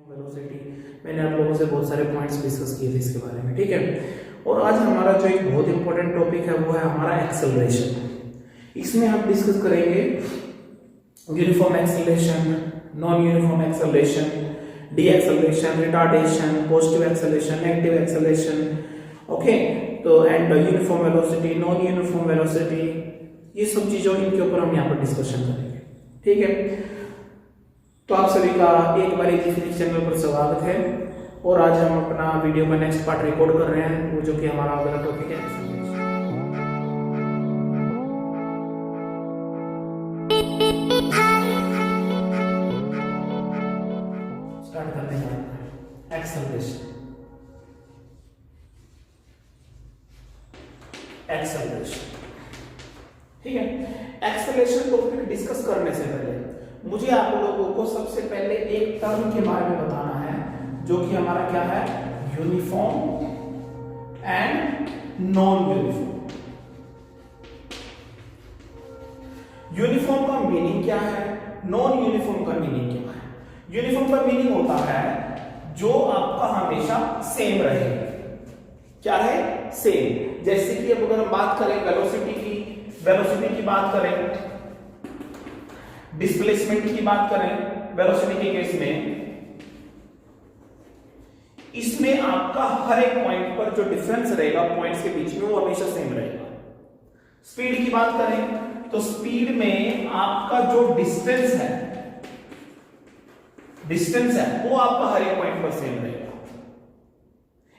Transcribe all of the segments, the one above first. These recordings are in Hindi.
वेलोसिटी मैंने आप लोगों से बहुत सारे पॉइंट्स डिस्कस किए थे इसके बारे में, ठीक है। और आज हमारा जो एक बहुत इंपॉर्टेंट टॉपिक है वो है हमारा एक्सेलरेशन। इसमें हम डिस्कस करेंगे uniform acceleration, non uniform acceleration, deceleration, retardation, positive acceleration, negative acceleration, okay. तो and uniform velocity, non uniform velocity, ये सब चीजों इनके ऊपर हम यहाँ पर डिस्कशन करेंगे, ठीक है। तो आप सभी का एक बार फिजिक्स चैनल पर स्वागत है। और आज हम अपना वीडियो का नेक्स्ट पार्ट रिकॉर्ड कर रहे हैं, वो जो कि हमारा अगला टॉपिक है स्टार्ट करने जा रहे हैं एक्सेलरेशन। एक्सेलरेशन, ठीक है। एक्सेलरेशन टॉपिक डिस्कस करने से पहले मुझे आप लोगों को सबसे पहले एक टर्म के बारे में बताना है जो कि हमारा क्या है, uniform and non uniform. Uniform का मीनिंग क्या है, नॉन यूनिफॉर्म का मीनिंग क्या है। यूनिफॉर्म का मीनिंग होता है जो आपका हमेशा सेम रहे। क्या रहे? सेम। जैसे कि अब अगर हम बात करें वेलोसिटी की बात करें, डिस्प्लेसमेंट की बात करें, वेलोसिटी के केस में इसमें आपका हर एक पॉइंट पर जो डिफरेंस रहेगा पॉइंट्स के बीच में वो हमेशा सेम रहेगा। स्पीड की बात करें तो स्पीड में आपका जो डिस्टेंस है वो आपका हर एक पॉइंट पर सेम रहेगा।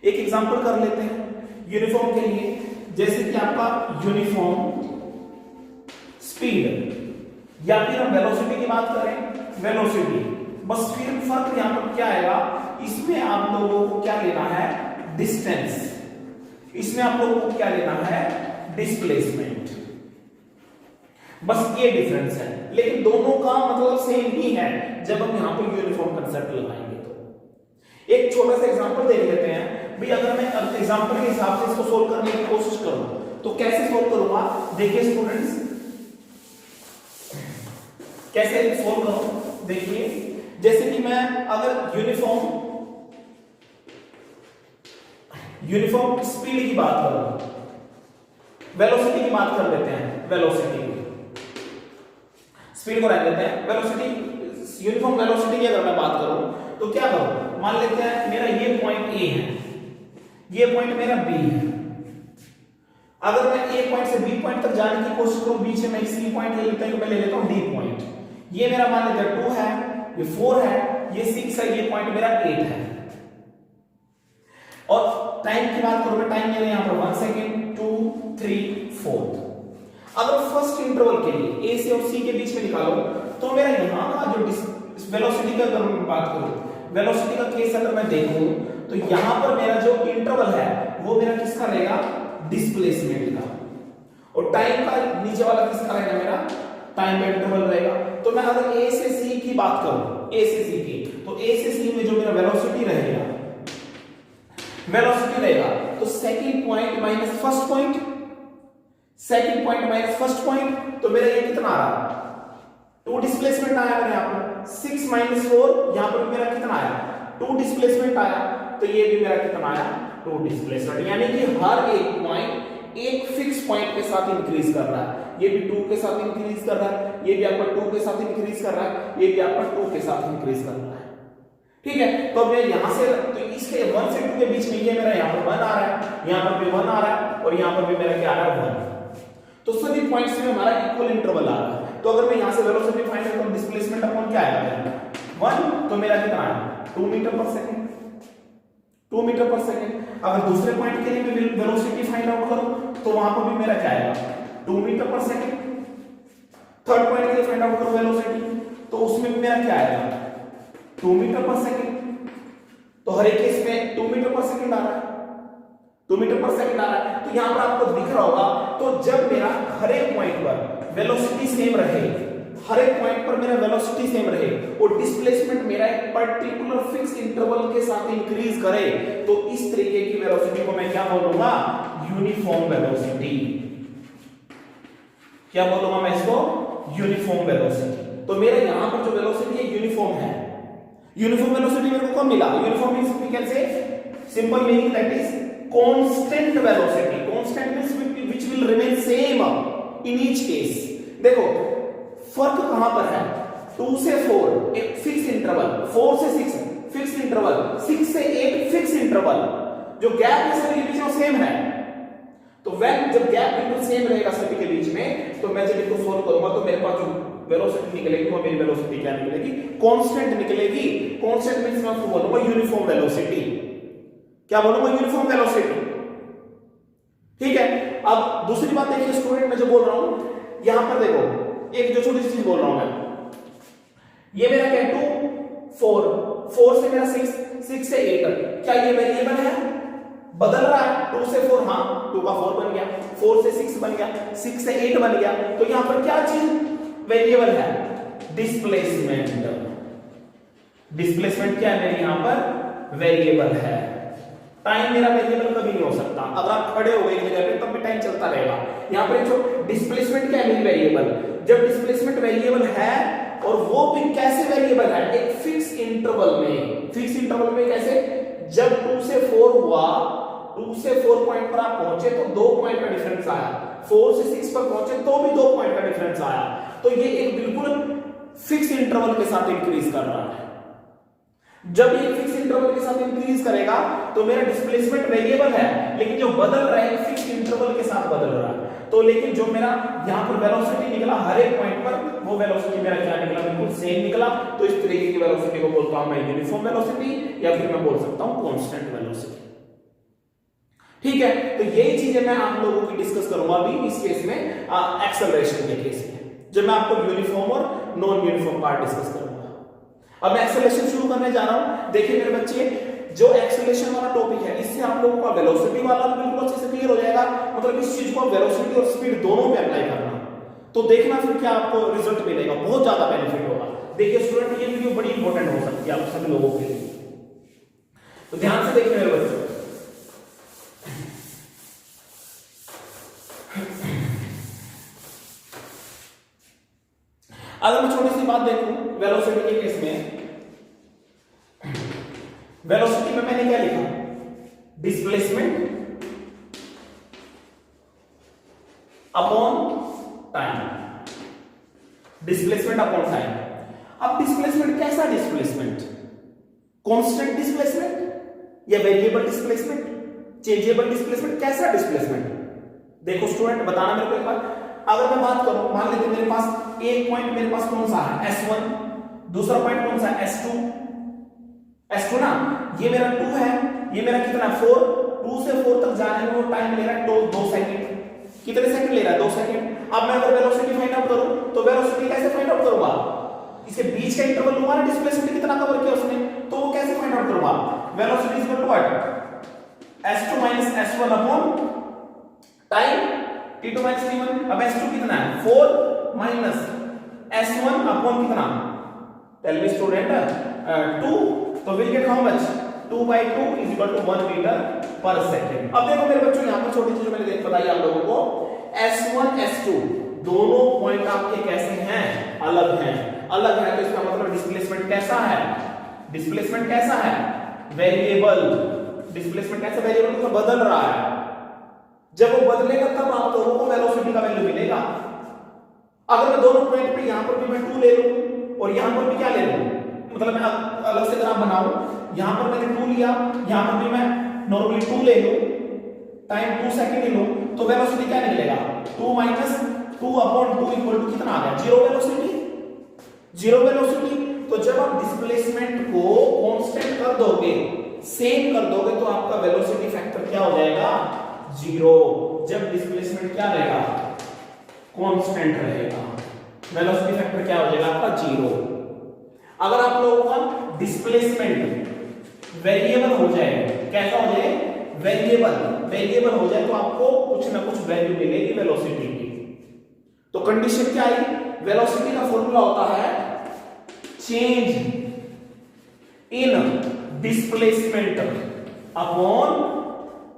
एक एग्जांपल कर लेते हैं यूनिफॉर्म के लिए। जैसे कि आपका यूनिफॉर्म स्पीड या फिर हम वेलोसिटी की बात करें, वेलोसिटी, बस फिर फर्क यहां पर क्या आएगा, इसमें आप लोगों को क्या लेना है, डिस्टेंस, इसमें आप लोगों को क्या लेना है, डिस्प्लेसमेंट। बस ये डिफरेंस है, लेकिन दोनों का मतलब सेम ही है जब हम यहां पर यूनिफॉर्म कंसेप्ट लगाएंगे। तो एक छोटा सा एग्जांपल देख लेते हैं भाई। अगर मैं एग्जांपल के हिसाब से इसको सोल्व करने की कोशिश करूं तो कैसे सोल्व करूंगा, देखिए स्टूडेंट्स कैसे सोल्व करूं। देखिए जैसे कि मैं अगर यूनिफॉर्म स्पीड की बात करूं, वेलोसिटी की बात कर लेते हैं, वेलोसिटी स्पीड को रख लेते हैं, वेलोसिटी, यूनिफॉर्म वेलोसिटी की अगर मैं बात करूं तो क्या करूं, मान लेते हैं मेरा ये पॉइंट ए है, ये पॉइंट मेरा बी है। अगर मैं ए पॉइंट से बी पॉइंट तक जाने की कोशिश करूं, बीच में मैं सी पॉइंट ले लेता हूं, मैं ले लेता हूं डी पॉइंट। ये मेरा मान लेते हैं 2 है, ये 4 है, ये 6 है, ये पॉइंट मेरा 8 है। और टाइम की बात करूं, टाइम मेरे यहां पर 1 सेकंड, 2, 3, 4। अगर फर्स्ट इंटरवल के लिए ए से और सी के बीच में निकालो तो मेरा यहां का जो वेलोसिटी का अगर मैं बात करूं, वेलोसिटी का केस अगर मैं देखूं तो यहां पर मेरा जो इंटरवल है वो मेरा किसका रहेगा, डिस्प्लेसमेंट का। और टाइम का नीचे वाला किसका रहेगा, मेरा टाइम का इंटरवल रहेगा। तो मैं अगर ए से सी की बात करूं, ए से सी की, तो ए से सी में जो मेरा वेलोसिटी रहेगा तो second point minus first point, second point minus first point, तो मेरा ये कितना आ रहा, 2 डिस्प्लेसमेंट आया मेरे यहां पर, 6 माइनस 4, यहां पर मेरा कितना आया, 2 डिस्प्लेसमेंट आया, तो ये भी मेरा कितना आया, 2 डिस्प्लेसमेंट। यानी कि हर एक पॉइंट एक फिक्स पॉइंट के साथ इंक्रीज कर रहा है। ये भी 2 के साथ इंक्रीज कर रहा है, ये भी आपका 2 के साथ इंक्रीज कर रहा है, ये भी आपका 2 के साथ इंक्रीज कर रहा है, ठीक है। तो मैं यहां से, तो इसके 1 से 2 के बीच में ये मेरा यहां पर 1 आ रहा है, यहां पर भी 1 आ रहा है, और यहां पर भी मेरा क्या आ रहा है, 1। तो सभी पॉइंट्स में हमारा इक्वल इंटरवल आ रहा है। तो अगर मैं यहां से वेलोसिटी फाइंड करता हूं, डिस्प्लेसमेंट अपॉन क्या आएगा, 1, तो मेरा कितना आएगा, 2 meter per second, 2 meter per second. अगर दूसरे पॉइंट के लिए मैं वेलोसिटी फाइंड आउट करूं तो वहां पर भी मेरा क्या आएगा, 2 meter per second. Third point के लिए फाइंड आउट करूं वेलोसिटी तो उसमें भी मेरा क्या आएगा, 2 मीटर पर सेकंड। तो हर एक केस में 2 मीटर पर सेकंड आ रहा है, 2 मीटर पर सेकंड आ रहा है। तो यहां पर आपको दिख रहा होगा, तो जब मेरा हर एक पॉइंट पर वेलोसिटी सेम रहे, हर एक पॉइंट पर मेरा वेलोसिटी सेम रहे और डिस्प्लेसमेंट मेरा एक पर्टिकुलर फिक्स इंटरवल के साथ इंक्रीज करे, तो इस तरीके की वेलोसिटी को मैं क्या बोलूंगा, यूनिफॉर्म वेलोसिटी। क्या बोलूंगा मैं इसको, यूनिफॉर्म वेलोसिटी। तो मेरा यहां पर जो वेलोसिटी है यूनिफॉर्म है, यूनिफॉर्म वेलोसिटी मेरे को कब मिला? Uniform means we can say simple meaning that is constant velocity. Constant means which will remain same in each case. देखो फर्क कहां पर है? 2 से 4 एक फिक्स इंटरवल, 4 से 6 फिक्स इंटरवल, 6 से 8 फिक्स इंटरवल. जो गैप है सभी के बीच में सेम है. तो व्हेन जब गैप बिल्कुल सेम रहेगा सभी के बीच में, तो मैं जब इसको सोल्व करूंगा तो मेरे पास जो वेलोसिटी निकलेगी वो मेरी वेलोसिटी क्या निकलेगी? कांस्टेंट निकलेगी. कांस्टेंट मींस मैं उसको बोलूंगा यूनिफॉर्म वेलोसिटी. क्या बोलूंगा? Uniform velocity. ठीक है. अब दूसरी बात देखिए स्टूडेंट, मैं जो बोल रहा हूं यहां पर देखो, एक जो छोटी सी चीज बोल रहा हूं मैं, ये मेरा क्या है? 2 4 4 से मेरा 6 6 से 8. क्या ये वेरिएबल है? बदल रहा है. 2 से 4, हां 2 का 4 बन गया, 4 से 6 बन गया, 6 से 8 बन गया. तो यहां पर क्या चीज वेरिएबल है? डिस्प्लेसमेंट. डिस्प्लेसमेंट क्या है मेरे यहां पर? वेरिएबल है. टाइम मेरा वेरिएबल कभी नहीं हो सकता. अगर आप खड़े हो गए एक जगह पे तब भी टाइम चलता रहेगा. यहां पर जो डिस्प्लेसमेंट क्या है? मेरी वेरिएबल. जब डिस्प्लेसमेंट वेरिएबल है और वो भी कैसे वेरिएबल है? एक फिक्स इंटरवल में. फिक्स इंटरवल में कैसे? जब 2 से 4 हुआ, 2 से 4 पॉइंट पर आप पहुंचे तो 2 पॉइंट का डिफरेंस आया. 4 से 6 पर पहुंचे तो भी 2 पॉइंट का डिफरेंस आया. तो ये एक बिल्कुल फिक्स इंटरवल के साथ इंक्रीज कर रहा है. जब ये फिक्स इंटरवल के साथ इंक्रीज करेगा तो मेरा डिस्प्लेसमेंट वेरिएबल है, लेकिन जो बदल रहा है फिक्स इंटरवल के साथ बदल रहा है. तो लेकिन जो मेरा यहां पर वेलोसिटी निकला हर एक पॉइंट पर, वो वेलोसिटी मेरा क्या निकला? बिल्कुल सेम निकला. तो इस तरीके की वेलोसिटी को बोलता हूं मैं यूनिफॉर्म वेलोसिटी, या फिर मैं बोल सकता हूं कांस्टेंट वेलोसिटी. ठीक है. तो यही चीजें मैं आप लोगों की डिस्कस करूंगा अभी इस केस में, एक्सेलरेशन के केस में, जब मैं आपको यूनिफॉर्म और नॉन यूनिफॉर्म पार्ट डिस्कस करूंगा. अब मैं एक्सेलरेशन शुरू करने जा रहा हूं. देखिए मेरे बच्चे, जो एक्सेलरेशन वाला टॉपिक है इससे आप लोगों का वेलोसिटी वाला बिल्कुल अच्छे से क्लियर हो जाएगा. मतलब इस चीज को वेलोसिटी और स्पीड दोनों पे अप्लाई करना, तो देखना फिर क्या आपको रिजल्ट मिलेगा. बहुत ज्यादा बेनिफिट होगा. देखिए स्टूडेंट, ये वीडियो बड़ी इंपॉर्टेंट हो सकती है आप सभी लोगों के लिए, तो ध्यान से देखिए मेरे बच्चों. अगर मैं छोटी सी बात देखूं वेलोसिटी के केस में, वेलोसिटी में मैंने क्या लिखा? Displacement upon time. Displacement upon time. अब डिस्प्लेसमेंट कैसा डिस्प्लेसमेंट? कांस्टेंट डिस्प्लेसमेंट या वेरिएबल डिस्प्लेसमेंट, चेंजेबल डिस्प्लेसमेंट, कैसा डिस्प्लेसमेंट? देखो स्टूडेंट, बताना मेरे को एक बार. अगर मैं बात करूं, मान लेते मेरे पास एक पॉइंट मेरे पास कौन सा है? S1. दूसरा पॉइंट कौन सा है? S2. S2 ना, ये मेरा 2 है, ये मेरा कितना? 4. 2 से 4 तक जाने में वो टाइम ले रहा है 2 सेकंड. कितने सेकंड ले रहा है? 2 सेकंड. अब मैं अगर वेलोसिटी फाइंड आउट करूं तो वेलोसिटी कैसे फाइंड आउट करूंगा? इसके बीच का इंटरवल लूंगा ना, डिस्प्लेसमेंट कितना कवर किया उसने, तो वो कैसे फाइंड आउट करूंगा? Velocity is equal to what? S2 minus S1 upon time, T2 minus T1. अब S2 कितना है? 4 माइनस S1 अपॉन कितना? Tell me student. 2. तो will get how much? 2/2 is equal to 1 meter per second. अब देखो मेरे बच्चों, यहां पर छोटी चीज मैंने बताई आप लोगों को. S1 S2 दोनों पॉइंट आपके कैसे हैं? अलग हैं. अलग है तो इसका मतलब डिस्प्लेसमेंट कैसा है? डिस्प्लेसमेंट कैसा है? वेरिएबल. डिस्प्लेसमेंट कैसा? वेरिएबल, मतलब बदल रहा है. जब वो बदलेगा तब आप लोगों को वेलोसिटी का वैल्यू मिलेगा. अगर मैं दोनों पॉइंट पे यहां पर भी मैं 2 ले लूं और यहां पर भी क्या ले लूं, मतलब मैं अलग से ग्राफ बनाऊं, यहां पर मैंने 2 लिया, यहां पर भी मैं नॉर्मली 2 ले लूं, टाइम 2 सेकंड ही लूं, तो वेलोसिटी क्या निकलेगा? 2 माइनस 2 अपॉन 2 इक्वल टू कितना आ गया? 0 वेलोसिटी. 0 वेलोसिटी. तो जब आप डिस्प्लेसमेंट को कांस्टेंट कर दोगे, सेम कर दोगे, तो आपका वेलोसिटी फैक्टर क्या हो जाएगा? 0. जब डिस्प्लेसमेंट क्या रहेगा? कांस्टेंट रहेगा, वेलोसिटी फैक्टर क्या हो जाएगा आपका? 0. अगर आप लोगों का डिस्प्लेसमेंट वेरिएबल हो जाए, कैसा हो जाए? वेरिएबल. वेरिएबल हो जाए तो आपको कुछ ना कुछ वैल्यू मिलेगी वेलोसिटी की. तो कंडीशन क्या आई? वेलोसिटी का फॉर्मूला होता है change in displacement upon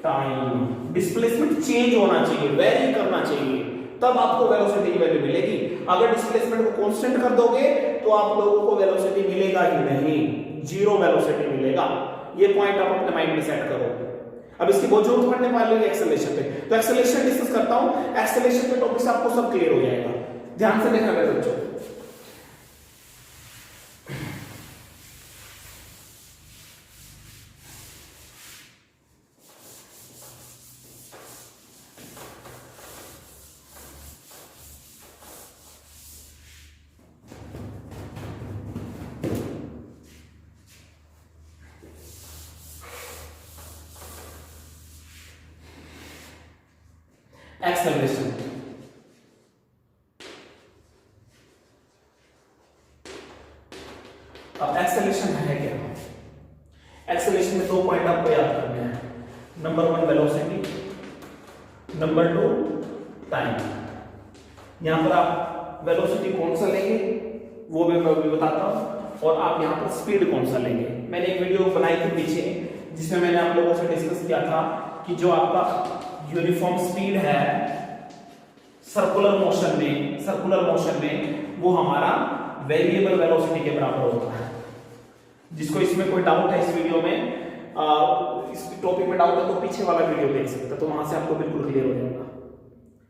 time. Displacement change होना चाहिए, वेरी करना चाहिए, तब आपको वेलोसिटी की वैल्यू मिलेगी. अगर डिस्प्लेसमेंट को कांस्टेंट कर दोगे तो आप लोगों को वेलोसिटी मिलेगा ही नहीं. जीरो वेलोसिटी मिलेगा। ये पॉइंट आप अपने माइंड में सेट करो। अब इसकी बहुत जरूरत पड़ने वाली है एक्सेलरेशन पे, तो एक्सेलरेशन डिस्कस करता हूं। एक्सेलरेशन पे टॉपिक आपको सब क्लियर हो जाएगा, ध्यान से देखना मेरे बच्चों। एक्सेलरेशन, अब एक्सेलरेशन है क्या? एक्सेलरेशन में दो पॉइंट आपको याद करने हैं। Number one velocity, number two time. यहां पर आप वेलोसिटी कौन सा लेंगे वो भी मैं बताता हूं, और आप यहां पर स्पीड कौन सा लेंगे। मैंने एक वीडियो बनाई थी पीछे जिसमें मैंने आप लोगों से डिस्कस किया था कि जो आपका यूनिफॉर्म स्पीड है सर्कुलर मोशन में वो हमारा वेरिएबल वेलोसिटी के बराबर होता है। जिसको इसमें कोई डाउट है इस वीडियो में, इस टॉपिक में डाउट है तो पीछे वाला वीडियो देख सकते हैं, तो वहां से आपको बिल्कुल क्लियर हो जाएगा।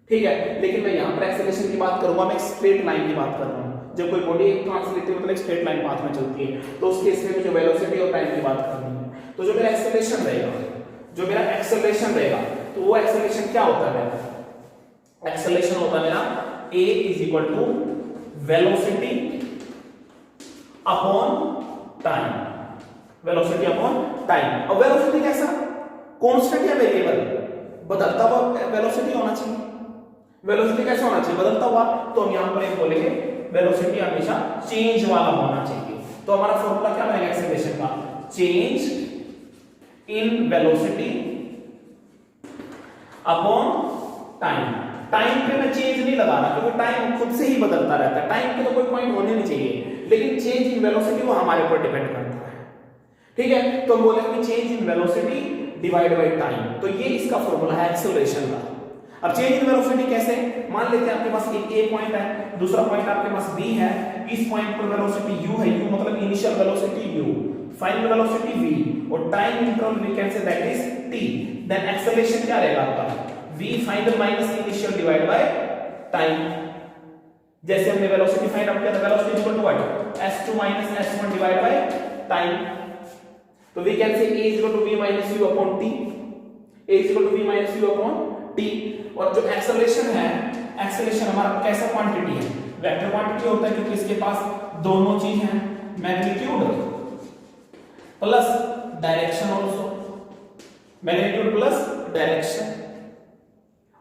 ठीक है, लेकिन मैं यहां पर एक्सेलरेशन की बात करूंगा, मैं एक स्ट्रेट लाइन की बात कर रहा हूं। जब कोई बॉडी एक ट्रांसलेटिव मतलब एक स्ट्रेट लाइन पाथ में चलती है, तो उस केस में मुझे वेलोसिटी और टाइम की बात करनी है। तो जो मेरा एक्सेलरेशन रहेगा, तो वो एक्सेलरेशन क्या होता है? एक्सेलरेशन होता है मेरा a is equal to velocity upon time. Velocity upon time. और वेलोसिटी कैसा? कांस्टेंट या वेरिएबल? बदलता हुआ वेलोसिटी होना चाहिए। वेलोसिटी कैसा होना चाहिए? बदलता हुआ। तो हम यहां पर एक बोलेंगे वेलोसिटी हमेशा चेंज वाला होना चाहिए। तो हमारा फॉर्मूला क्या बनेगा एक्सेलरेशन का? Change in velocity upon time. Time पे मैं चेंज नहीं लगा रहा क्योंकि टाइम खुद से ही बदलता रहता है, टाइम के तो कोई पॉइंट होने नहीं चाहिए, लेकिन चेंज इन वेलोसिटी वो हमारे ऊपर डिपेंड करता है। ठीक है, तो हम बोलेंगे change in velocity divide by time. तो ये इसका फॉर्मूला है एक्सेलरेशन का। अब चेंज इन वेलोसिटी कैसे? मान लेते हैं आपके पास एक ए पॉइंट है, दूसरा पॉइंट आपके पास बी है। इस पॉइंट पर वेलोसिटी u है, u मतलब initial velocity u, final velocity v, और time interval we can say that is t। Then acceleration क्या रहेगा आपका? v final minus initial divide by time. जैसे हमने वेलोसिटी फाइंड आउट किया था, velocity equal to what? s2 minus s1 divide by time. तो we can say a equal to v minus u upon t, a equal to v minus u upon t। और जो एक्सेलरेशन है, एक्सेलरेशन हमारा कैसा क्वांटिटी है? वेक्टर क्वांटिटी होता है, क्योंकि इसके पास दोनों चीज हैं, magnitude plus direction also, magnitude plus direction.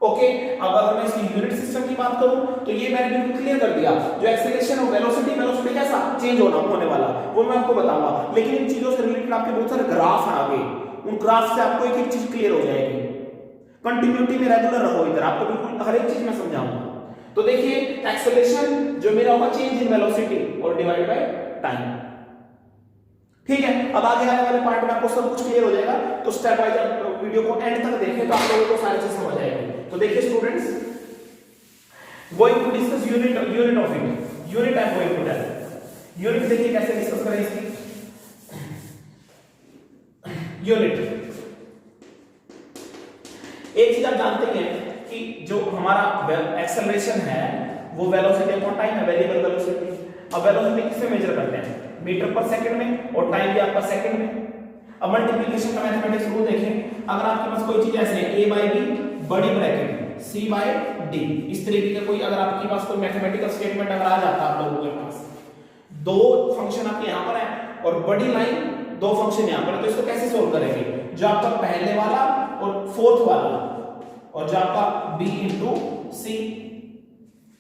Okay, अब अगर मैं इसकी यूनिट सिस्टम की बात करूं तो ये मैंने बिल्कुल क्लियर कर दिया। जो एक्सेलरेशन और वेलोसिटी कैसा चेंज होने वाला वो मैं आपको बताऊंगा, लेकिन इन चीजों से रिलेटेड आपके बहुत सारे ग्राफ हैं आगे, उन ग्राफ से आपको एक एक चीज क्लियर हो जाएगी। कंटिन्यूटी में रेगुलर रहो इधर, आपको बिल्कुल हर एक चीज मैं समझाऊंगा। तो देखिए एक्सेलरेशन जो मेरा होगा चेंज इन वेलोसिटी और डिवाइड बाय टाइम। ठीक है, अब आगे आने वाले पार्ट में आपको सब कुछ क्लियर हो जाएगा। तो स्टेप बाय वीडियो को एंड तक देखें तो आप लोगों को सारी चीज समझ आएगी। तो देखिए students, going to discuss unit of it, unit I am going to tell. Unit देखिए कैसे डिस्कस करें इसकी। यूनिट, एक चीज आप जानते हैं कि जो हमारा एक्सेलरेशन है वो वेलोसिटी अपॉन टाइम है, वेरिएबल वेलोसिटी। अब वेलोसिटी किससे मेजर करते हैं? मीटर पर सेकंड में, और टाइम भी आपका सेकंड में। अब मल्टीप्लिकेशन का मैथमेटिक्स रूल देखें। अगर आपके पास कोई चीज ऐसे है a बाय b बड़ी ब्रैकेट c बाय d, इस तरीके का कोई अगर आपके पास कोई मैथमेटिकल स्टेटमेंट अगर आ जाता है आप लोगों के पास, दो फंक्शन आपके यहां पर है और बड़ी लाइन दो फंक्शन यहां पर है, तो इसको कैसे सोल्व करेंगे? जो आपका पहले वाला और फोर्थ वाला, और जो आपका b इंटू c,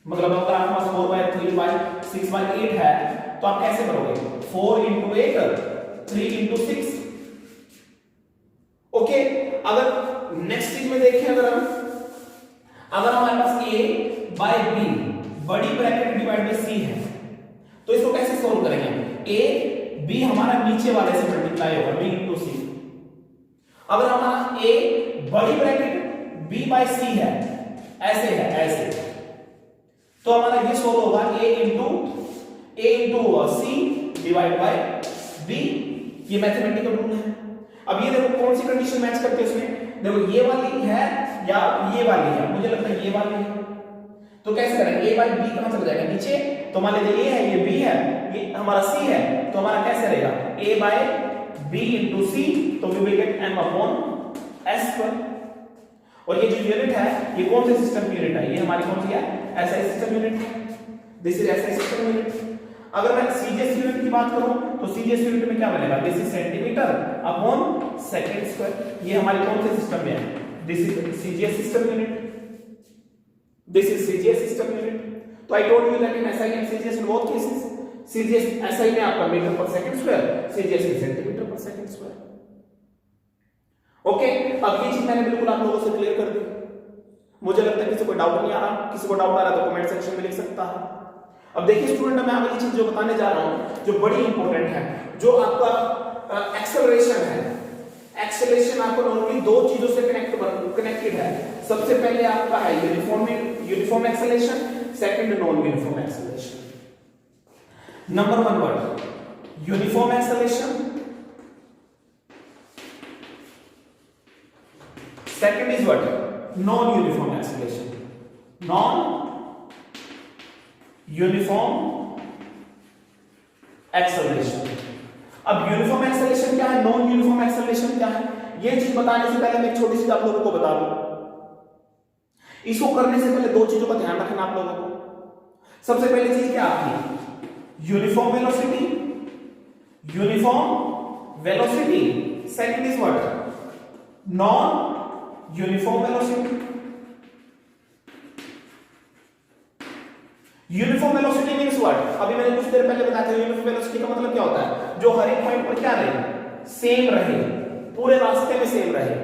मतलब अगर आपके पास 4 बाय 3 बाय 6 बाय 8 है तो आप कैसे करोगे? 4 इंटू 8 3 इंटू 6। ओके, अगर नेक्स्ट चीज में देखें, अगर हमारे पास a बाय b बड़ी ब्रैकेट डिवाइड बाय c है तो इसको कैसे सोल्व करेंगे? a b हमारा नीचे वाले से मल्टीप्लाई होगा b इंटू c। अगर हमारा a बड़ी ब्रैकेट b बाय c है, ऐसे तो हमारा ये सोल्व होगा a into c divide by B, ये मैथमेटिकल रूल है। अब ये देखो कौन सी कंडीशन मैच करती है उसमें, देखो ये वाली है या ये वाली है, मुझे लगता है ये वाली है, तो कैसे करेंगे, ए बाई बी कहां चला जाएगा नीचे, तो मान लीजिए ए है, ये बी है, ये हमारा सी है, तो हमारा कैसे रहेगा A by B into C, तो we will get M upon S square. और ये जो यूनिट है ये कौन से सिस्टम की यूनिट है, ये हमारी कौन सी है, एसआई सिस्टम यूनिट है, this is SI system unit. अगर मैं सीजीएस यूनिट की बात करूं तो सीजीएस यूनिट में क्या बनेगा, this is centimetre upon second square, ये हमारे कौन से सिस्टम में है, this is CGS system unit, this is CGS system unit। तो I told you that in SI and CGS in both cases, CGS SI में आपका metre per second square, CGS में सेंटीमीटर पर सेकंड स्क्वायर। ओके, अब ये चीज मैंने बिल्कुल आप लोगों से क्लियर कर दी। मुझे लगता है किसी को डाउट नहीं आ रहा, किसी को डाउट आ रहा तो कमेंट सेक्शन में लिख सकता है। अब देखिए स्टूडेंट, मैं अगली चीज जो बताने जा रहा हूं जो बड़ी इंपॉर्टेंट है, जो आपका एक्सेलरेशन है। एक्सेलरेशन आपको नॉर्मली दो चीजों से कनेक्टेड है। सबसे पहले आपका है uniform acceleration, second non uniform acceleration. Number 1 word uniform acceleration, second is what non uniform acceleration. Non uniform acceleration. अब यूनिफॉर्म एक्सेलरेशन क्या है, नॉन यूनिफॉर्म एक्सेलरेशन क्या है, ये चीज बताने से पहले मैं एक छोटी सी आप लोगों को बता दूं। इसको करने से पहले दो चीजों का ध्यान रखना आप लोगों को। सबसे पहली चीज क्या आपकी uniform velocity, uniform velocity. Second is what non uniform velocity. Uniform velocity means what, अभी मैंने कुछ देर पहले बताया था यूनिफॉर्म वेलोसिटी का मतलब क्या होता है, जो हर एक पॉइंट पर क्या रहे, सेम रहे, पूरे रास्ते में सेम रहे।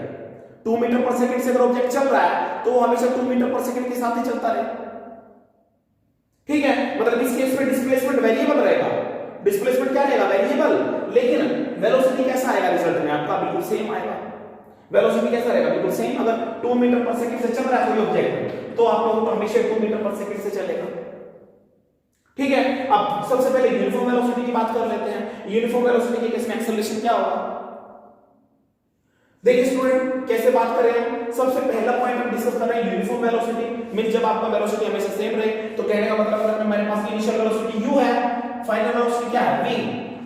2 मीटर पर सेकंड से अगर ऑब्जेक्ट चल रहा है तो वो हमेशा 2 मीटर पर सेकंड के साथ ही चलता रहे। ठीक है, मतलब इस केस में डिस्प्लेसमेंट वेरिएबल रहेगा। डिस्प्लेसमेंट क्या रहेगा, वेरिएबल, लेकिन वेलोसिटी कैसा आएगा रिजल्ट में आपका, बिल्कुल सेम आएगा। वेलोसिटी कैसा रहेगा, बिल्कुल सेम। अगर 2 मीटर पर सेकंड से चल रहा है कोई ऑब्जेक्ट तो आप लोगों को हमेशा 2 मीटर पर सेकंड से चलेगा। ठीक है, अब सबसे पहले यूनिफॉर्म वेलोसिटी की बात कर लेते हैं। यूनिफॉर्म वेलोसिटी के केस में एक्सेलरेशन क्या होगा, देखिए स्टूडेंट कैसे बात करें हम। सबसे पहला पॉइंट हम डिस्कस कर रहे हैं यूनिफॉर्म वेलोसिटी मींस जब आपका वेलोसिटी हमेशा सेम रहे। तो कहने का मतलब अगर मेरे पास इनिशियल वेलोसिटी u है, फाइनल वेलोसिटी क्या है v।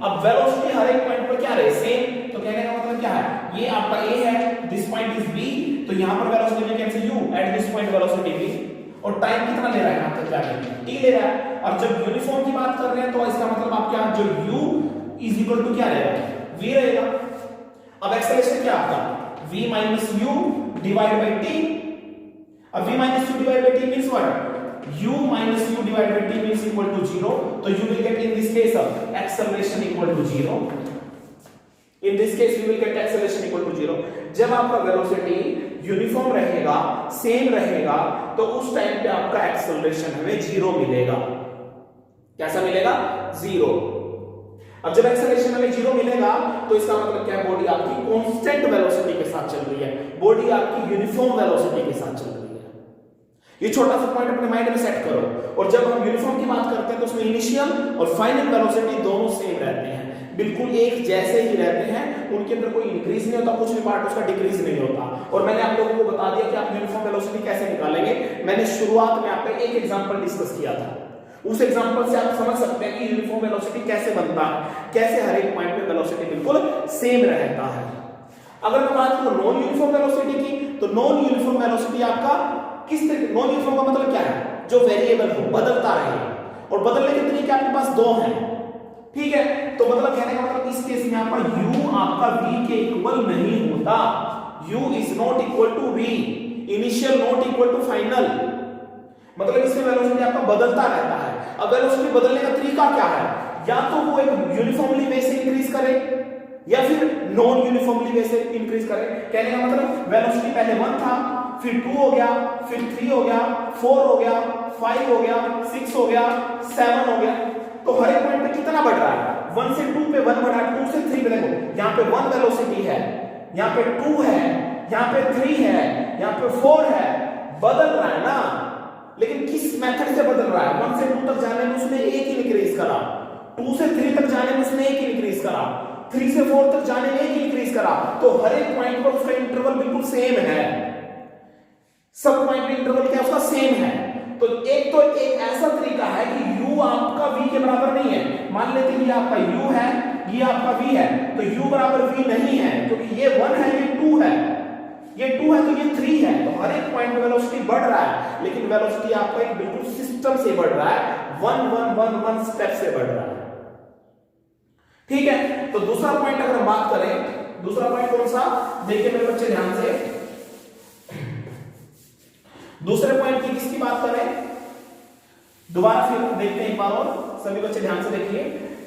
अब वेलोसिटी हर एक पॉइंट पर क्या रहे, सेम, तो कहने का मतलब क्या है, ये आपका a है, दिस पॉइंट इज b, तो यहां पर velocity we can say u at this point velocity v। और टाइम कितना ले रहा है यहां तक जाने में, t ले रहा है। और जब यूनिफॉर्म की बात कर रहे हैं तो इसका मतलब आप क्या, जो u इज इक्वल टू क्या रहेगा, v रहेगा। अब एक्सेलरेशन क्या आपका v minus u divided by t। अब v minus u divided by t means what, u minus u divided by t means equal to 0, तो you will get in this case acceleration equal to 0। in this case you will get acceleration equal to 0। जब आपका वेलोसिटी यूनिफॉर्म रहेगा, सेम रहेगा, तो उस टाइम पे आपका एक्सेलरेशन हमें 0 मिलेगा। कैसा मिलेगा, 0। अब जब एक्सेलरेशन हमें 0 मिलेगा तो इसका मतलब क्या है, बॉडी आपकी कांस्टेंट वेलोसिटी के साथ चल रही है, बॉडी आपकी यूनिफॉर्म वेलोसिटी के साथ चल रही है। ये छोटा सा पॉइंट अपने माइंड में सेट करो। और जब हम यूनिफॉर्म की बात करते हैं तो उसमें इनिशियल और फाइनल वेलोसिटी दोनों सेम रहते हैं, बिल्कुल एक जैसे ही रहते हैं, उनके अंदर कोई इंक्रीज नहीं होता, कुछ भी पार्ट उसका डिक्रीज नहीं होता। और मैंने आप लोगों को बता दिया कि आप यूनिफॉर्म वेलोसिटी कैसे निकालेंगे। मैंने शुरुआत में आपको एक एग्जांपल डिस्कस किया था, उस एग्जांपल से आप समझ सकते हैं कि यूनिफॉर्म वेलोसिटी कैसे बनता है, कैसे हर एक पॉइंट पे वेलोसिटी बिल्कुल सेम रहता है। अगर मैं बात करूं नॉन यूनिफॉर्म वेलोसिटी की, तो नॉन यूनिफॉर्म वेलोसिटी आपका किस तरीके, नॉन यूनिफॉर्म का मतलब क्या है, जो वेरिएबल हो, बदलता रहे, और बदलने के तरीके आपके पास दो हैं। ठीक है, तो मतलब कहने का मतलब इस केस में आपका u आपका v के इक्वल नहीं होता, u is not equal to v, initial not equal to final. मतलब इसमें वेलोसिटी आपका बदलता रहता है। अब वेलोसिटी बदलने का तरीका क्या है, या तो वो एक यूनिफॉर्मली वे से इंक्रीज करे या फिर नॉन यूनिफॉर्मली वे से इंक्रीज करे। कहने का मतलब वेलोसिटी पहले 1 था, फिर 2 हो गया, फिर 3 हो गया, 4 हो गया, 5 हो गया, 6 हो गया, 7 हो गया। तो हर एक पॉइंट पे कितना बढ़ रहा है, 1 से 2 पे 1 बढ़ा, 2 से 3 पे देखो, यहाँ पे 1 वेलोसिटी है, यहाँ पे 2 है, यहाँ पे 3 है, यहाँ पे 4 है, बदल रहा है ना। लेकिन किस मेथड से बदल रहा है, 1 से 2 तक जाने में उसने 1 इंक्रीज करा, 2 से 3 तक जाने में उसने 1 इंक्रीज करा, 3 से 4 तक जाने में ही इंक्रीज करा, तो हर एक पॉइंट पर उसका इंटरवल बिल्कुल सेम है, सब पॉइंट में इंटरवल क्या उसका सेम है। तो एक ऐसा तरीका है कि u आपका v के बराबर नहीं है। मान लेते हैं ये आपका u है, ये आपका v है, तो u बराबर v नहीं है क्योंकि ये 1 है, ये 2 है, ये 2 है तो ये 3 है। तो हर एक पॉइंट पे वेलोसिटी बढ़ रहा है, लेकिन वेलोसिटी आपका एक बिल्कुल सिस्टम से बढ़ रहा है, 1 1 1 1 स्टेप से बढ़ रहा है। ठीक है, तो दूसरा पॉइंट अगर हम बात करें, दूसरा पॉइंट कौन सा, देखिए मेरे बच्चे ध्यान से, दूसरे पॉइंट की किसकी बात करें, दोबारा फिर देखते हैं एक बार और, सभी बच्चे ध्यान से देखिए।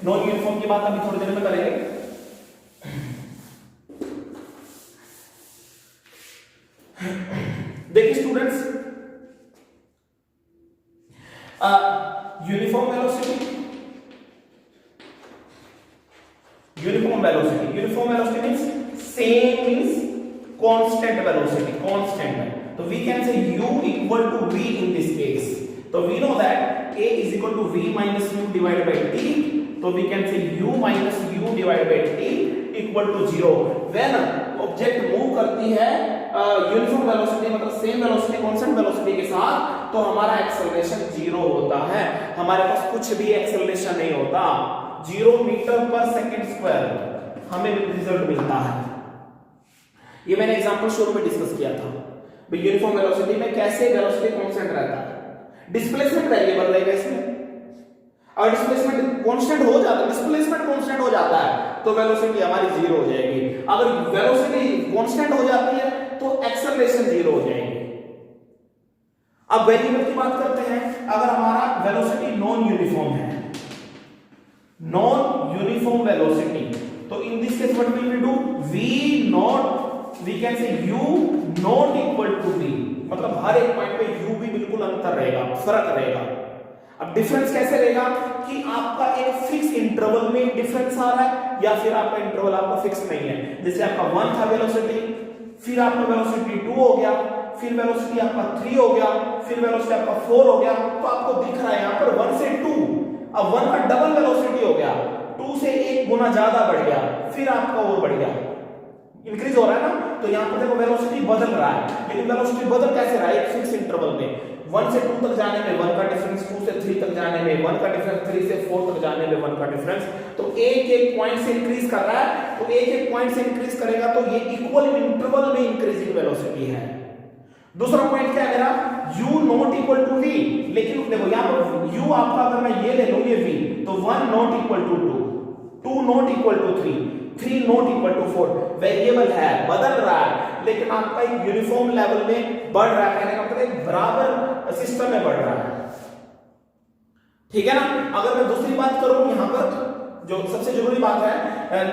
नॉन यूनिफॉर्म की बात अभी थोड़ी देर में करेंगे। देखिए students, uniform velocity, uniform velocity means same means constant velocity, constant. तो we can say u equal to v in this case. So we know that a is equal to v minus u divided by t. So we can say u minus u divided by t equal to 0. When object move करती है यूनिफॉर्म वेलोसिटी मतलब सेम वेलोसिटी कांस्टेंट वेलोसिटी के साथ, तो हमारा एक्सेलरेशन 0 होता है, हमारे पास कुछ भी एक्सेलरेशन नहीं होता। 0 मीटर पर सेकंड स्क्वायर हमें रिजल्ट मिलता है। ये मैंने एग्जांपल शुरू में डिस्कस किया था। यूनिफॉर्म वेलोसिटी में कैसे वेलोसिटी कांस्टेंट रहता है, डिस्प्लेसमेंट वेरिएबल रहेगा इसमें, और डिस्प्लेसमेंट कांस्टेंट हो जाता है, डिस्प्लेसमेंट कांस्टेंट हो जाता है तो वेलोसिटी हमारी 0 हो जाएगी। अगर वेलोसिटी कांस्टेंट हो जाती है तो एक्सेलरेशन 0 हो जाएगी। अब वेरिएबल की बात करते हैं, अगर हमारा वेलोसिटी नॉन यूनिफॉर्म है, नॉन यूनिफॉर्म वेलोसिटी, तो in this case what will we do, v naught, we can say u not equal to v, मतलब हर एक पॉइंट पे u भी बिल्कुल अंतर रहेगा, फर्क रहेगा। अब डिफरेंस कैसे रहेगा कि आपका एक फिक्स इंटरवल में डिफरेंस आ रहा है या फिर आपका इंटरवल आपका फिक्स नहीं है। जैसे आपका 1 था वेलोसिटी, फिर आपका वेलोसिटी 2 हो गया, फिर वेलोसिटी आपका 3 हो गया, फिर वेलोसिटी आपका 4 हो गया, तो आपको दिख रहा है यहां पर 1 से 2, अब 1 का डबल वेलोसिटी हो गया, 2 से 1 गुना ज्यादा बढ़ गया, फिर आपका और बढ़ गया, इंक्रीज हो रहा है ना। तो यहां पर देखो वेलोसिटी बदल रहा है, लेकिन वेलोसिटी बदल कैसे रहा है, एक फिक्स इंटरवल में। 1 से 2 तक जाने में 1 का डिफरेंस, 2 से 3 तक जाने में 1 का डिफरेंस, 3 से 4 तक जाने में 1 का डिफरेंस। तो एक एक पॉइंट से इंक्रीज कर रहा है, तो एक एक पॉइंट से इंक्रीज करेगा तो ये इक्वल इंटरवल में इंक्रीजिंग वेलोसिटी है। दूसरा पॉइंट क्या है मेरा, u not equal to v, लेकिन देखो यहां पर u आपका अगर मैं ये ले लूं ये v, तो 1 not equal to 2, 2 not equal to 3, 3 not equal to 4, variable है, बदल रहा है, लेकिन आपका एक यूनिफॉर्म लेवल में बढ़ रहा है, कहने का मतलब एक बराबर सिस्टम में बढ़ रहा है। ठीक है ना। अगर मैं दूसरी बात करूं यहां पर, जो सबसे जरूरी बात है,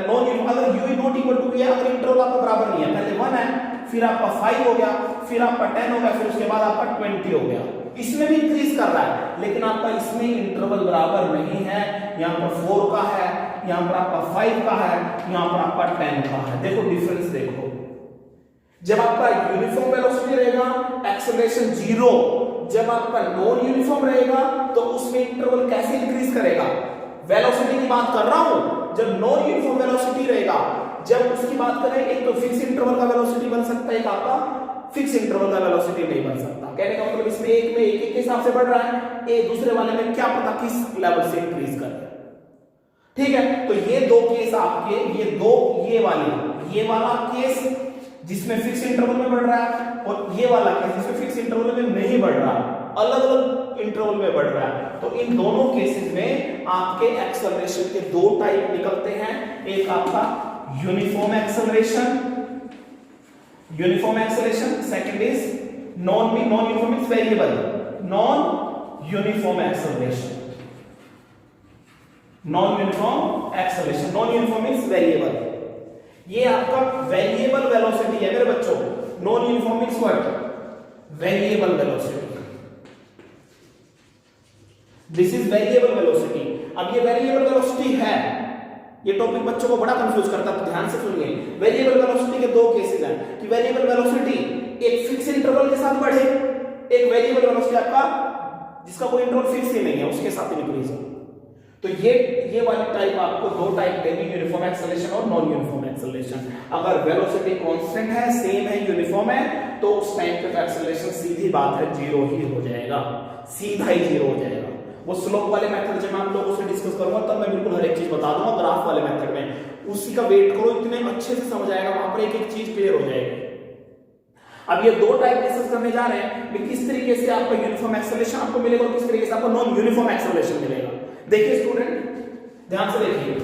नॉन अगर u not equal to v, अगर इंटरवल आपका बराबर नहीं है, पहले 1 है, फिर आपका 5 हो गया, फिर आपका 10 हो गया, फिर उसके बाद आपका 20 हो गया, इसमें भी इंक्रीज कर रहा है, लेकिन आपका इसमें इंटरवल बराबर नहीं है। यहां पर 4 का है, यहां पर आपका 5 का है, यहां पर आपका 10 का है। देखो डिफरेंस देखो, जब आपका यूनिफॉर्म वेलोसिटी रहेगा एक्सेलरेशन 0, जब आपका नॉन यूनिफॉर्म रहेगा तो उसमें इंटरवल कैसे इंक्रीज करेगा, वेलोसिटी की बात कर रहा हूं। जब नॉन यूनिफॉर्म वेलोसिटी रहेगा, जब उसकी बात करें, एक तो फिक्स इंटरवल का वेलोसिटी बन सकता है, एक आपका फिक्स इंटरवल का वेलोसिटी नहीं बन सकता। कहने का मतलब इसमें एक में एक के हिसाब से बढ़ रहा है, एक दूसरे वाले में क्या पता किस लेवल से इंक्रीज कर रहा है। ठीक है, तो ये दो केस आपके, ये दो, ये वाला केस जिसमें फिक्स इंटरवल में बढ़ रहा है, और ये वाला केस जिसमें फिक्स इंटरवल में नहीं बढ़ रहा, अलग अलग इंटरवल में बढ़ रहा है। तो इन दोनों केसेस में आपके एक्सेलरेशन के दो टाइप निकलते हैं, एक आपका uniform acceleration, second is non uniform is variable, non uniform acceleration, non uniform is variable. ये आपका वेरिएबल वेलोसिटी है मेरे बच्चों, non uniform means what, variable velocity, this is variable velocity. अब ये वेरिएबल वेलोसिटी है, ये टॉपिक बच्चों को बड़ा कंफ्यूज करता है, तो ध्यान से सुनिए। वेरिएबल वेलोसिटी के दो केसेस हैं कि वेरिएबल वेलोसिटी एक फिक्स इंटरवल के साथ बढ़े, एक वेरिएबल वेलोसिटी आपका जिसका कोई इंटरवल फिक्स ही नहीं है उसके साथ इंक्रीज हो। तो ये वाली टाइप आपको दो टाइप देगी, यूनिफॉर्म एक्सेलरेशन और नॉन यूनिफॉर्म एक्सेलरेशन। अगर वेलोसिटी कांस्टेंट है, सेम है, यूनिफॉर्म है, तो उस टाइम पे एक्सेलरेशन सीधी बात है जीरो ही हो जाएगा, सीधा ही जीरो हो जाएगा। वो स्लोप वाले मेथड जब मैं आप लोगों से डिस्कस करूंगा तब मैं बिल्कुल हर एक चीज बता दूंगा। ग्राफ वाले मेथड में उसी का वेट करो, इतने अच्छे से समझ आएगा, वहां पर एक एक चीज क्लियर हो जाएगी। अब ये दो टाइप डिस्कस करने जा रहे हैं कि किस तरीके से आपका यूनिफॉर्म एक्सेलरेशन आपको मिलेगा और किस तरीके से आपको नॉन यूनिफॉर्म एक्सेलरेशन मिलेगा। देखिए स्टूडेंट ध्यान से देखिए,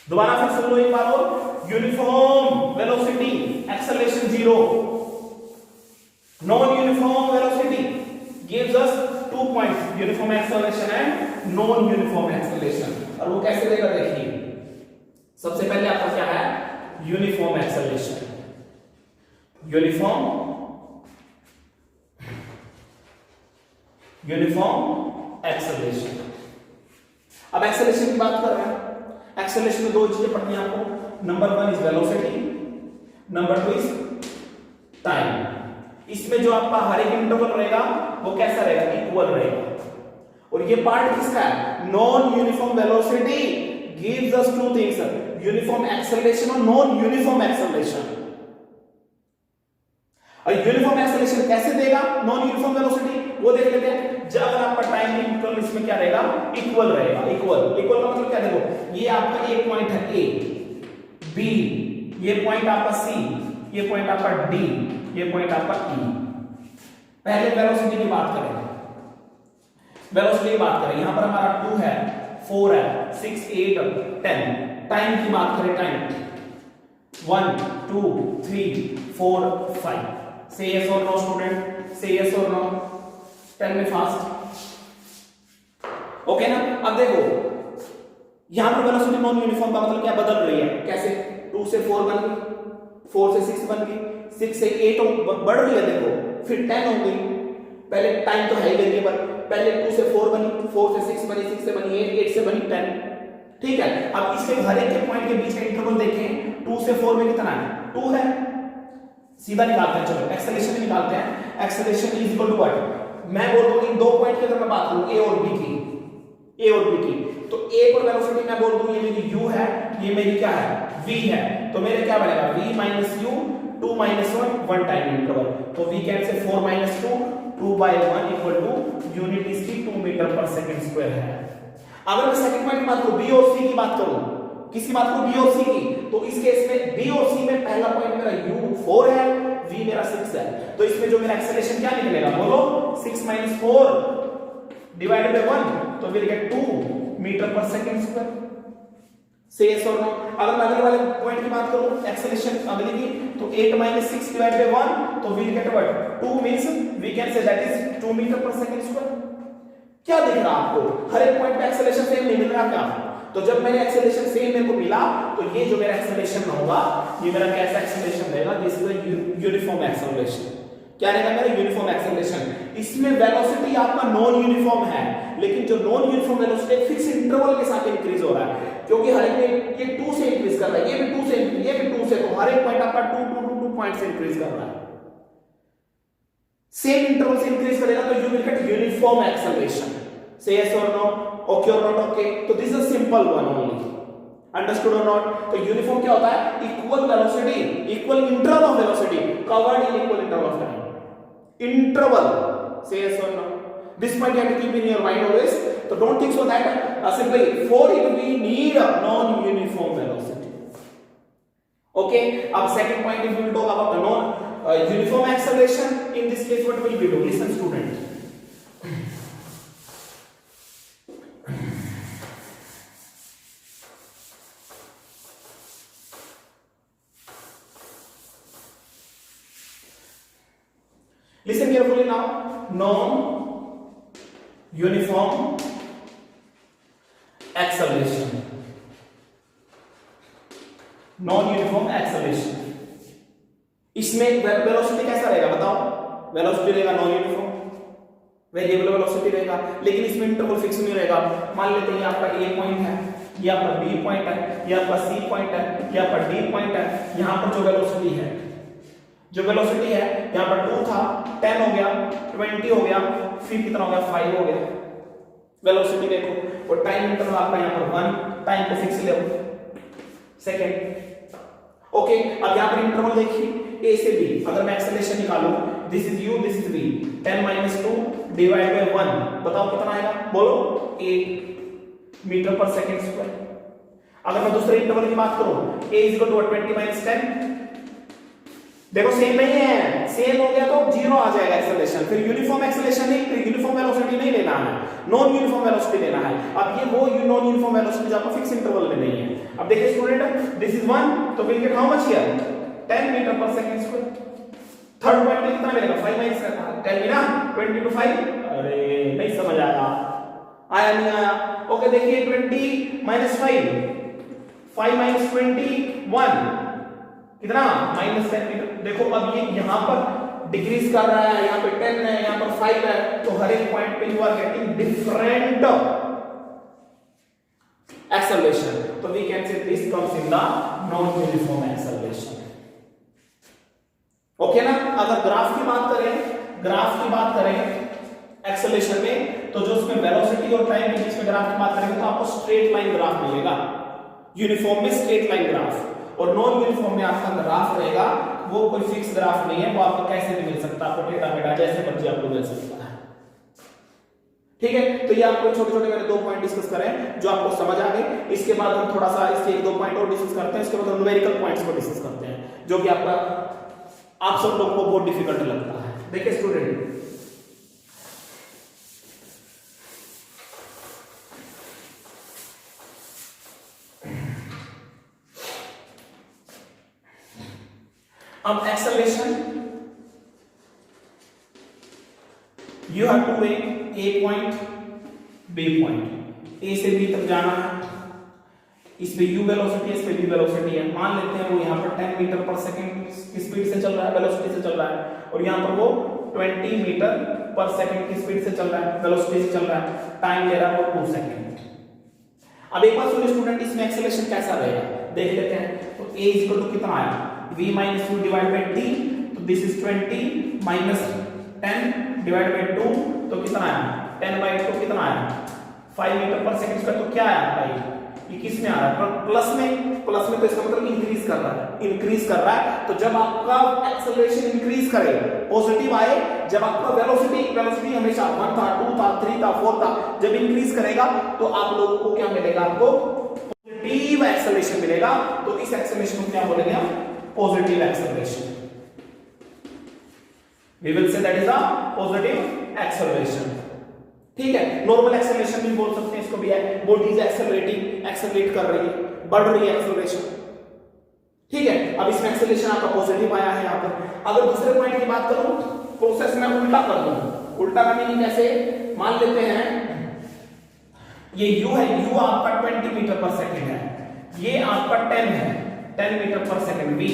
दोबारा फिर सुन लो एक बार और। Uniform velocity acceleration zero, non uniform velocity gives us 2 points, uniform acceleration and non uniform acceleration. और वो कैसे देगा देखिए, सबसे पहले आपका क्या है, यूनिफॉर्म एक्सेलरेशन, यूनिफॉर्म एक्सेलरेशन। अब एक्सेलरेशन की बात कर रहे हैं, एक्सेलरेशन में दो चीजें पढ़नी है आपको, number 1 is velocity, number 2 is time. इसमें जो आपका हर एक इंटरवल रहेगा वो कैसा रहेगा, इक्वल रहेगा। और ये पार्ट किसका है, non uniform velocity gives us two things, uniform acceleration और नॉन यूनिफॉर्म एक्सेलरेशन। और यूनिफॉर्म एक्सेलरेशन कैसे देगा नॉन यूनिफॉर्म वेलोसिटी, वो देख लेते हैं। जब अगर आपका टाइम इंटरवल इसमें क्या रहेगा, इक्वल रहेगा। इक्वल का मतलब क्या, देखो ये आपका एक पॉइंट है ए, बी, ये पॉइंट आपका सी, ये पॉइंट आपका डी, ये पॉइंट आपका ई। पहले वेलोसिटी की बात करें, वेलोसिटी की बात करें, यहां पर हमारा 2 है, 4 है, 6, 8, 10। टाइम की बात करें, time 1, 2, 3, 4, 5। Say yes or no student, say yes or no, tell me fast। Okay ना। अब देखो यहां पर वेलोसिटी नॉन यूनिफॉर्म का मतलब क्या, बदल रही है। कैसे, 2 से 4 बन गई, 4 से 6 बन गई, 6 से 8 बढ़ रही है, देखो फिर 10 हो गई। पहले टाइम तो है ही वेरिएबल, पहले 2 से 4 बनी, 4 से 6 बनी, 6 से बनी 8, 8 से बनी 10। ठीक है, अब इसके हर एक के पॉइंट के बीच का इंटरवल देखें, 2 से 4 में कितना है, 2 है। सीधा निकालते हैं, चलो एक्सेलरेशन निकालते हैं। Acceleration is equal to what, मैं बोल दूं इन दो पॉइंट की अगर मैं बात करूं, ए और बी की, ए और बी की, तो ए पर वेलोसिटी मैं बोल दूं ये मेरी u है, ये मेरी क्या है, v है। तो मेरे क्या बनेगा, v minus u, 2 minus 1, 1 time interval. तो v can say 4 minus 2, 2/1 equal two unit इसकी 2 मीटर पर सेकंड स्क्वायर है। अगर मैं सेकंड पॉइंट की बात करूं, b और c की बात करूं, किसी बात को b और c की, तो इस केस में b और c में पहला पॉइंट मेरा u 4 है, v मेरा 6 है। तो इसमें जो मेरा एक्सेलरेशन क्या निकलेगा, बोलो 6 माइनस 4 डिवाइडेड बाय 1, तो will gate 2 meter per second square. से यस और नो। अगर मैं अगले वाले पॉइंट की बात करूं, एक्सेलरेशन अगले की, तो 8 माइनस 6 डिवाइडेड बाय 1, तो will get what, 2 means we can say that is 2 meter per second square. क्या दिख रहा आपको, हर एक पॉइंट पे एक्सेलरेशन सेम नहीं मिल रहा क्या। तो जब मैंने एक्सेलरेशन सेम मेरे को मिला, तो ये जो मेरा एक्सेलरेशन होगा, ये मेरा कैसा एक्सेलरेशन रहेगा, दिस इज यूनिफॉर्म एक्सेलरेशन। क्या रहेगा मेरा, यूनिफॉर्म एक्सेलरेशन। इसमें वेलोसिटी आपका नॉन यूनिफॉर्म है, लेकिन जो non uniform velocity fix interval के साथ इंक्रीज हो रहा है, क्योंकि हर एक में ये 2 से इंक्रीज कर रहा है, ये भी 2 से, ये भी 2 से, तो हर एक पॉइंट आपका 2 पॉइंट से इंक्रीज कर रहा है। सेम इंटरवल से इंक्रीज करेगा तो you will get uniform acceleration. से यस और नो, ओके और नॉट ओके। तो this is simple one only, understood और नॉट। तो यूनिफॉर्म क्या होता है, equal velocity, equal interval of velocity covered in equal interval of time. Interval, say yes or no. This point you have to keep in your mind always. So don't think so that simply for it we need a non-uniform velocity. Okay. Now second point, if we will talk about the non-uniform acceleration, in this case what will we do? Listen, student. Listen carefully now. Non-uniform acceleration. Non-uniform acceleration. इसमें वेलोसिटी कैसा रहेगा बताओ, वेलोसिटी रहेगा नॉन यूनिफॉर्म, वेरिएबल वेलोसिटी रहेगा, लेकिन इसमें इंटरवल फिक्स नहीं रहेगा। मान लेते हैं ये आपका ए पॉइंट है, ये आपका बी पॉइंट है, ये आपका सी पॉइंट है, ये आपका डी पॉइंट है। यहां पर जो वेलोसिटी है जो वेलोसिटी है यहाँ पर 2 था, 10 हो गया, 20 हो गया, फिर कितना हो गया, 5 हो गया। वेलोसिटी देखो, और टाइम इंटरवल आपका यहाँ पर 1, टाइम को फिक्स ले सेकेंड। ओके, अब यहाँ पर इंटरवल देखिए ए से बी, अगर मैं एक्सेलरेशन निकालूं, this is u, this is v, 10 - 2 divide by 1, बताओ कितना आएगा, बोलो 8 मीटर पर सेकंड स्क्वायर। अगर मैं दूसरे इंटरवल की बात करूं, a = 20 - 10, देखो सेम नहीं है, सेम हो गया तो 0 आ जाएगा एक्सेलरेशन, फिर यूनिफॉर्म एक्सेलरेशन नहीं, यूनिफॉर्म वेलोसिटी नहीं लेना है, नॉन यूनिफॉर्म वेलोसिटी लेना है। अब ये वो नॉन यूनिफॉर्म वेलोसिटी जो आपको फिक्स इंटरवल में नहीं है। अब देखिए स्टूडेंट, दिस इज 1, तो will get how much here, 10 meter per second square. Third point में कितना मिलेगा, 5 - 10 ना, 20 to 5, अरे नहीं समझ आया नहीं आया। ओके देखिए 20 - 5, 5 - 20 1, कितना, -10 मीटर। देखो अब ये यहां पर डिक्रीज कर रहा है, यहां पे 10 है, यहां पर 5 है, तो हर एक पॉइंट पे you are getting different acceleration, तो we can say this comes in the non uniform acceleration. Okay ना। अगर ग्राफ की बात करें एक्सेलरेशन में, तो जो उसमें वेलोसिटी और टाइम के बीच में ग्राफ की बात करेंगे तो आपको स्ट्रेट लाइन ग्राफ मिलेगा, यूनिफॉर्म में स्ट्रेट लाइन ग्राफ, और नॉन यूनिफॉर्म में आपका ग्राफ रहेगा वो कोई फिक्स ग्राफ नहीं है, वो आपको कैसे भी मिल सकता है, आपको टेढ़ा मेढ़ा जैसे मर्जी आपको मिल सकता है। ठीक है, तो ये आपको छोटे छोटे मैंने 2 पॉइंट डिस्कस करें जो आपको समझ आ गए। इसके बाद हम थोड़ा सा इसके 1-2 पॉइंट और डिस्कस करते हैं, इसके बाद हम न्यूमेरिकल पॉइंट्स को डिस्कस करते हैं जो कि आप सब लोगों को बहुत डिफिकल्ट लगता है। देखिए स्टूडेंट, अब acceleration you have to make A point B point, A से बी तक जाना है, इस पे u वेलोसिटी है, इस पे v वेलोसिटी है। मान लेते हैं वो यहाँ पर 10 मीटर पर सेकंड की स्पीड से चल रहा है, वेलोसिटी से चल रहा है, और यहाँ पर वो 20 मीटर पर सेकंड की स्पीड से चल रहा है, वेलोसिटी से चल रहा है, टाइम ले रहा है वो 2 सेकंड। अब एक बार सुनिए स्टूडेंट, इसमें एक्सेलरेशन कैसा रहेगा देख लेते हैं। तो a = कितना आया, v - u divide by t, तो दिस इज 20 - 10 डिवाइड बाय 2, तो कितना आया, 10/2 कितना आया, 5 मीटर पर सेकंड स्क्वायर। तो क्या आया भाई, ये किस में आ रहा है, प्लस में, तो इसका मतलब इंक्रीज कर रहा है। तो जब आपका एक्सेलरेशन इंक्रीज करे, पॉजिटिव आए, जब आपका वेलोसिटी हमेशा 1 था, 2 था, 3 था, 4 था, जब इंक्रीज करेगा तो आप लोगों को क्या मिलेगा, आपको पॉजिटिव एक्सेलरेशन मिलेगा। तो इस एक्सेलरेशन को क्या बोलेंगे हम, positive acceleration. We will say that is a positive acceleration. ठीक है, नॉर्मल एक्सेलरेशन भी बोल सकते हैं इसको भी है, बॉडी इज एक्सेलरेट कर रही है, बढ़ रही है एक्सेलरेशन। ठीक है, अब इसमें एक्सेलरेशन आपका पॉजिटिव आया है यहाँ पर। अगर दूसरे पॉइंट की बात करूं, प्रोसेस में उल्टा कर दूं, उल्टा का मीनिंग कैसे, मान लेते हैं ये u है, u आपका 20 मीटर पर सेकंड है, ये आपका 10 है, 10 मीटर पर सेकंड, v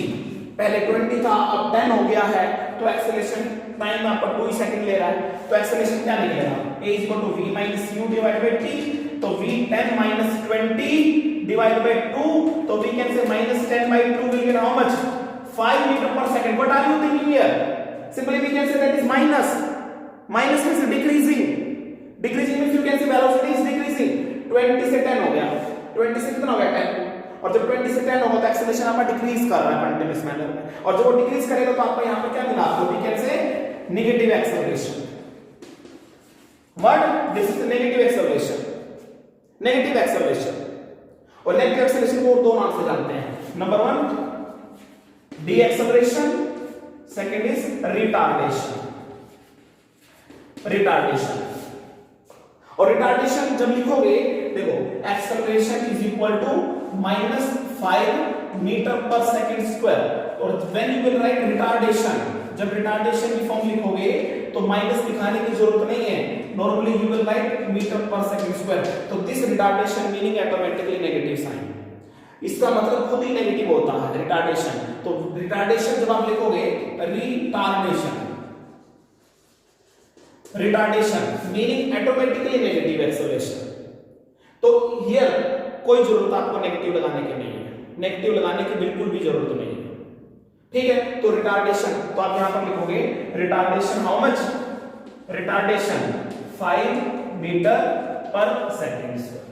पहले 20 था अब 10 हो गया है, तो एक्सेलरेशन टाइम आपका 2 सेकंड ले रहा है, तो एक्सेलरेशन क्या निकलेगा, a = v - u divide by t, तो v 10 - 20 डिवाइड बाय 2, तो we can say -10/2 will get how much, 5 meter per second. What are you thinking here? Simply we can say that is minus means decreasing means you can say velocity is decreasing, 20 से 10 हो गया, 20 से कितना हो गया, 10, और जब 20 से 10 होगा तो एक्सेलरेशन आपका डिक्रीज कर रहा है कंटीन्यूअस मैनर में, और जब वो डिक्रीज करेगा तो आपको यहाँ पे क्या मिला, तो वी कैन से negative acceleration. What, this is negative acceleration, और नेगेटिव एक्सेलरेशन को दो नाम से जानते हैं, number 1 deceleration, second is retardation. और रिटार्डेशन जब लिखोगे, देखो acceleration is equal to -5 meter per second square, और when you will write retardation, जब रिटार्डेशन की फॉर्म लिखोगे तो माइनस दिखाने की जरूरत नहीं है, normally you will write meter per second square, तो this retardation meaning automatically negative sign, इसका मतलब खुद ही नेगेटिव होता है रिटार्डेशन। तो रिटार्डेशन जब आप लिखोगे, retardation meaning automatically negative acceleration, तो हियर कोई जरूरत आपको नेगेटिव लगाने की नहीं है, नेगेटिव लगाने की बिल्कुल भी जरूरत नहीं है। ठीक है, तो रिटार्डेशन, तो आप यहां पर लिखोगे retardation how much, retardation 5 meter per second square.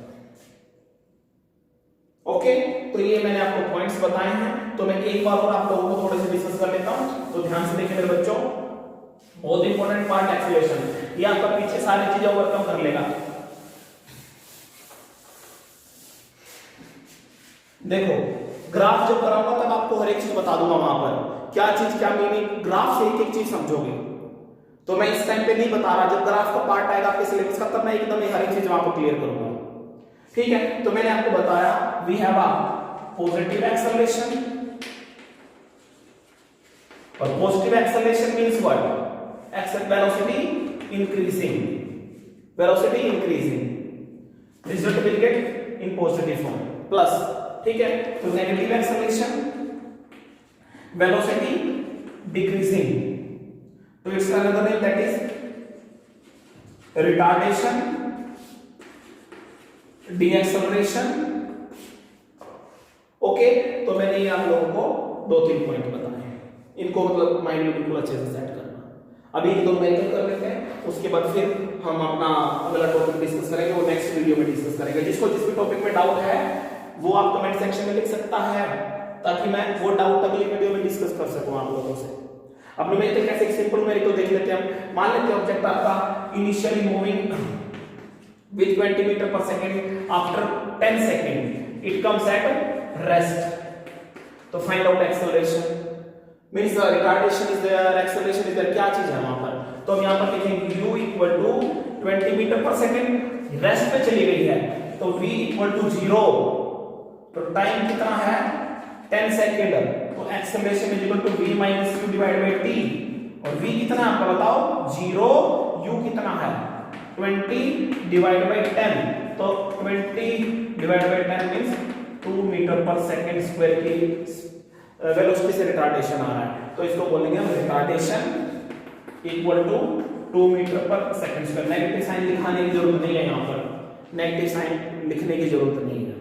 Okay, तो ये मैंने आपको पॉइंट्स बताए हैं, तो मैं एक बार और आप लोगों को थोड़े से डिस्कस कर लेता हूं। तो ध्यान से देखिए मेरे बच्चों, बहुत इंपॉर्टेंट पार्ट एक्सीलरेशन, ये आपका पीछे सारी चीजें ओवरकम कर लेगा। देखो ग्राफ जब कराऊंगा तब आपको हर एक चीज बता दूंगा, वहां पर क्या चीज क्या मीनिंग, ग्राफ से एक एक चीज समझोगे। तो मैं इस टाइम पे नहीं बता रहा, जब ग्राफ का पार्ट आएगा आपके सिलेबस का तब मैं एकदम हर एक चीज वहां पर क्लियर करूंगा। ठीक है, तो मैंने आपको बताया we have a positive acceleration, और positive acceleration means what, velocity increasing, velocity increasing, result will get in positive form plus. ठीक है, तो नेगेटिव एक्सेलरेशन, वेलोसिटी डिक्रीजिंग, तो it's another name that is retardation, deceleration. Okay, तो मैंने ये आप लोगों को 2-3 पॉइंट बताए हैं, इनको मतलब माइंड में बिल्कुल अच्छे से सेट करना। अभी एक दो न्यूमेरिकल कर लेते हैं, उसके बाद फिर हम अपना अगला टॉपिक डिस्कस करेंगे, वो नेक्स्ट वीडियो में डिस्कस करेंगे। जिसको जिस भी टॉपिक में डाउट है वो आप कमेंट सेक्शन में लिख सकता है, ताकि मैं वो डाउट अगली वीडियो में डिस्कस कर सकूं आप लोगों से। अब न्यूमेरिकल कैसे, सिंपल न्यूमेरिकल देख लेते हैं हम। मान लेते हैं ऑब्जेक्ट आपका initially moving with 20 meter per second, after 10 second it comes at rest, तो find out acceleration, means retardation is there, acceleration is there, क्या चीज है वहां पर। तो हम यहां पर लिखेंगे u equal to 20 meter per second, rest पे चली गई है, तो v equal to 0, तो टाइम कितना है 10 सेकेंड, तो acceleration is equal to v minus u divided by t, और v कितना है आपका बताओ 0, u कितना है 20 divided by 10, तो 20 divided by 10 means 2 meter per second square की वेलोसिटी से रिटार्डेशन आ रहा है, तो इसको बोलेंगे हम retardation equal to 2 meter per second square. Negative sign लिखाने की जरूरत नहीं है, यहाँ पर नेगेटिव साइन लिखने की जरूरत नहीं है।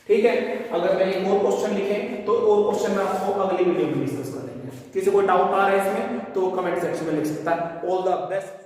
ठीक है, अगर मैं एक और क्वेश्चन लिखे तो और क्वेश्चन में आपको अगली वीडियो में डिस्कस करेंगे। किसी को डाउट आ रहा है इसमें तो कमेंट सेक्शन में लिख सकता है। All the best.